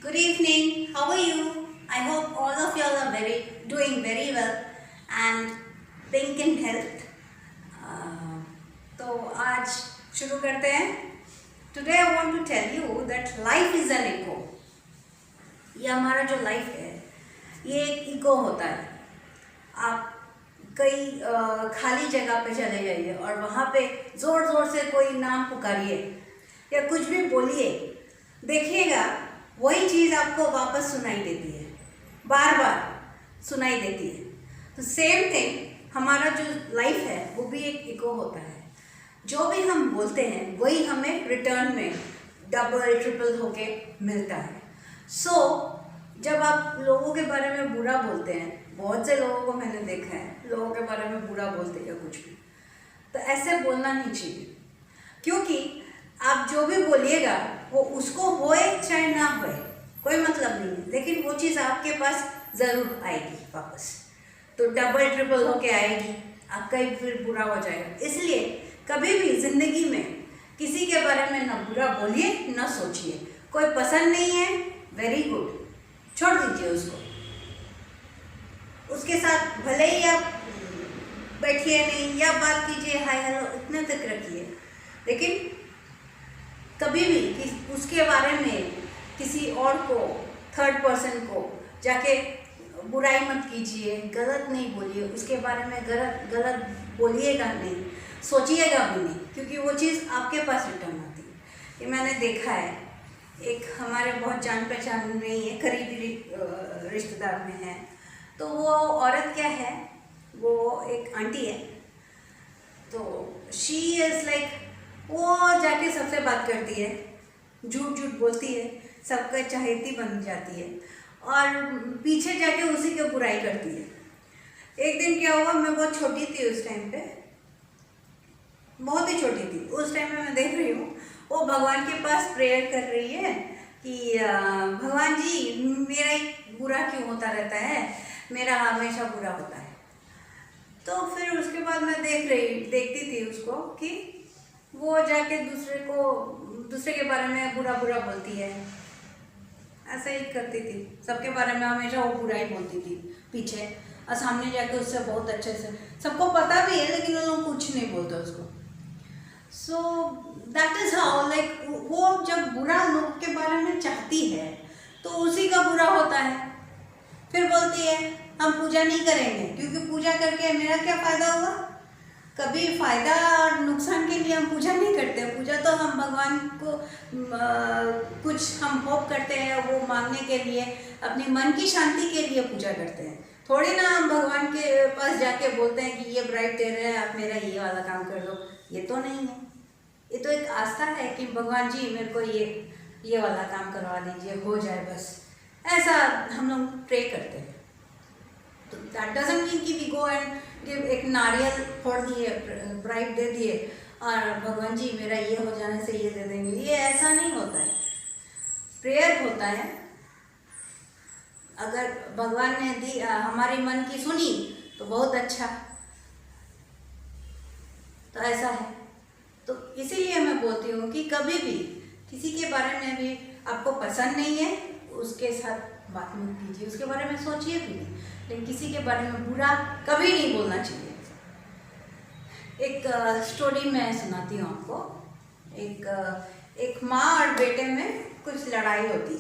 Good evening. How are you? I hope all of y'all are doing very well and being in health. तो आज शुरू करते हैं. Today I want to tell you that life is an echo. ये हमारा जो life है ये एक इको होता है. आप कई खाली जगह पे चले जाइए और वहाँ पे ज़ोर ज़ोर से कोई नाम पुकारिए या कुछ भी बोलिए, देखिएगा वही चीज़ आपको वापस सुनाई देती है, बार बार सुनाई देती है. तो सेम थिंग हमारा जो लाइफ है वो भी एक इको होता है. जो भी हम बोलते हैं वही हमें रिटर्न में डबल ट्रिपल होके मिलता है. जब आप लोगों के बारे में बुरा बोलते हैं, बहुत से लोगों को मैंने देखा है लोगों के बारे में बुरा बोलते या कुछ भी, तो ऐसे बोलना नहीं चाहिए. क्योंकि आप जो भी बोलिएगा वो उसको होए चाहे ना होए कोई मतलब नहीं है, लेकिन वो चीज़ आपके पास ज़रूर आएगी वापस. तो डबल ट्रिपल होके आएगी, आपका ही फिर बुरा हो जाएगा. इसलिए कभी भी ज़िंदगी में किसी के बारे में ना बुरा बोलिए ना सोचिए. कोई पसंद नहीं है, वेरी गुड, छोड़ दीजिए उसको. उसके साथ भले ही आप बैठिए नहीं या बात कीजिए, हाय हेलो इतने तक रखिए, लेकिन कभी भी उसके बारे में किसी और को, थर्ड पर्सन को जाके बुराई मत कीजिए, गलत नहीं बोलिए, उसके बारे में गलत बोलिएगा नहीं, सोचिएगा भी नहीं, क्योंकि वो चीज़ आपके पास रिटर्न आती है. ये मैंने देखा है. एक हमारे बहुत जान पहचान नहीं है, करीबी रिश्तेदार में है. तो वो औरत क्या है, वो एक आंटी है. तो शी इज़ लाइक, वो जाके सबसे बात करती है, झूठ झूठ बोलती है, सबका चहेती बन जाती है और पीछे जाके उसी की बुराई करती है. एक दिन क्या हुआ, मैं बहुत छोटी थी उस टाइम पे, बहुत ही छोटी थी. उस टाइम में मैं देख रही हूँ वो भगवान के पास प्रेयर कर रही है कि भगवान जी मेरा ही बुरा क्यों होता रहता है, मेरा हमेशा बुरा होता है. तो फिर उसके बाद मैं देखती थी उसको कि वो जाके दूसरे के बारे में बुरा बोलती है. ऐसा ही करती थी, सबके बारे में हमेशा वो बुरा ही बोलती थी पीछे, और सामने जाके उससे बहुत अच्छे से, सबको पता भी है लेकिन वो लोग कुछ नहीं बोलते उसको. So that is how, like वो जब बुरा लोग के बारे में चाहती है तो उसी का बुरा होता है. फिर बोलती है हम पूजा नहीं करेंगे क्योंकि पूजा करके मेरा क्या फ़ायदा हुआ. कभी फ़ायदा और नुकसान के लिए हम पूजा नहीं करते. पूजा तो हम भगवान को कुछ हम होप करते हैं, वो मांगने के लिए, अपनी मन की शांति के लिए पूजा करते हैं. थोड़ी ना हम भगवान के पास जाके बोलते हैं कि ये ब्राइट दे रहे हैं, आप मेरा ये वाला काम कर दो. ये तो नहीं है. ये तो एक आस्था है कि भगवान जी मेरे को ये वाला काम करवा दीजिए, हो जाए बस. ऐसा हम लोग प्रे करते हैं. तो दैट डजंट मीन कि वी गो एंड गिव, एक नारियल फोड़ दिए, ब्राइट दे दिए और भगवान जी मेरा ये हो जाने से ये दे देंगे. ये ऐसा नहीं होता है. प्रेयर होता है. अगर भगवान ने दी, हमारी मन की सुनी तो बहुत अच्छा. तो ऐसा है. तो इसीलिए मैं बोलती हूँ कि कभी भी किसी के बारे में भी आपको पसंद नहीं है, उसके साथ बात मत कीजिए, उसके बारे में सोचिए भी नहीं, लेकिन किसी के बारे में बुरा कभी नहीं बोलना चाहिए. एक स्टोरी मैं सुनाती हूँ आपको. एक माँ और बेटे में कुछ लड़ाई होती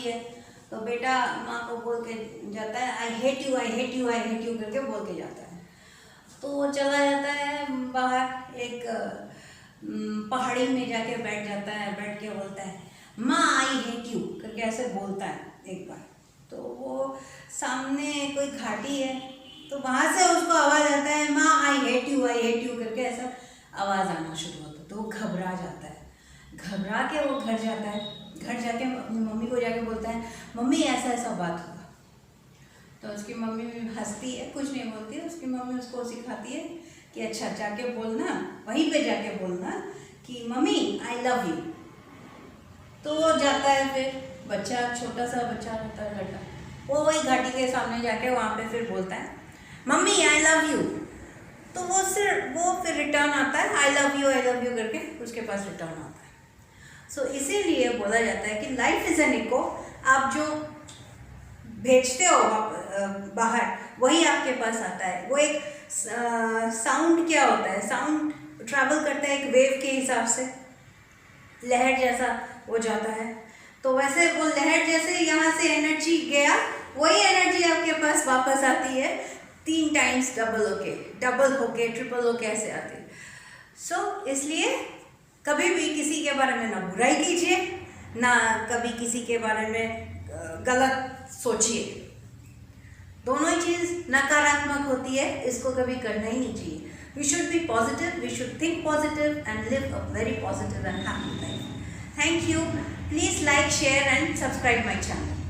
है. तो बेटा माँ को बोल के जाता है, आई हेट यू करके बोल के जाता है. तो वो चला जाता है बाहर, एक पहाड़ी में जाके बैठ जाता है. बैठ के बोलता है माँ आई हेट यू करके ऐसे बोलता है एक बार. तो वो सामने कोई घाटी है, तो वहाँ से उसको आवाज़ आता है माँ आई हेट यू करके ऐसा आवाज़ आना शुरू होता है. तो वो घबरा जाता है. घबरा के वो घर जाता है. घर जाके अपनी मम्मी को जाके बोलता है मम्मी ऐसा बात हुआ. तो उसकी मम्मी भी हंसती है, कुछ नहीं बोलती है. उसकी मम्मी उसको सिखाती है कि अच्छा जाके बोलना, वहीं पे जाके बोलना कि मम्मी आई लव यू. तो वो जाता है. फिर बच्चा, छोटा सा बच्चा रहता है, लड़का, वो वही घाटी के सामने जाके वहाँ पे फिर बोलता है मम्मी आई लव यू. तो वो फिर रिटर्न आता है आई लव यू करके उसके पास रिटर्न आता है. सो इसीलिए बोला जाता है कि लाइफ इज एन इको। आप जो भेजते हो बाहर वही आपके पास आता है। वो एक साउंड क्या होता है, साउंड ट्रैवल करता है एक वेव के हिसाब से, लहर जैसा हो जाता है। तो वैसे वो लहर जैसे यहाँ से एनर्जी गया, वही एनर्जी आपके पास वापस आती है 3 टाइम्स डबल होके ट्रिपल होके ऐसे आती है। सो इसलिए कभी भी किसी के बारे में ना बुराई कीजिए, ना कभी किसी के बारे में गलत सोचिए। दोनों ही चीज़ नकारात्मक होती है, इसको कभी करना ही नहीं चाहिए। We should be positive, we should think positive and live a very positive and happy life. Thank you. Please like, share and subscribe my channel.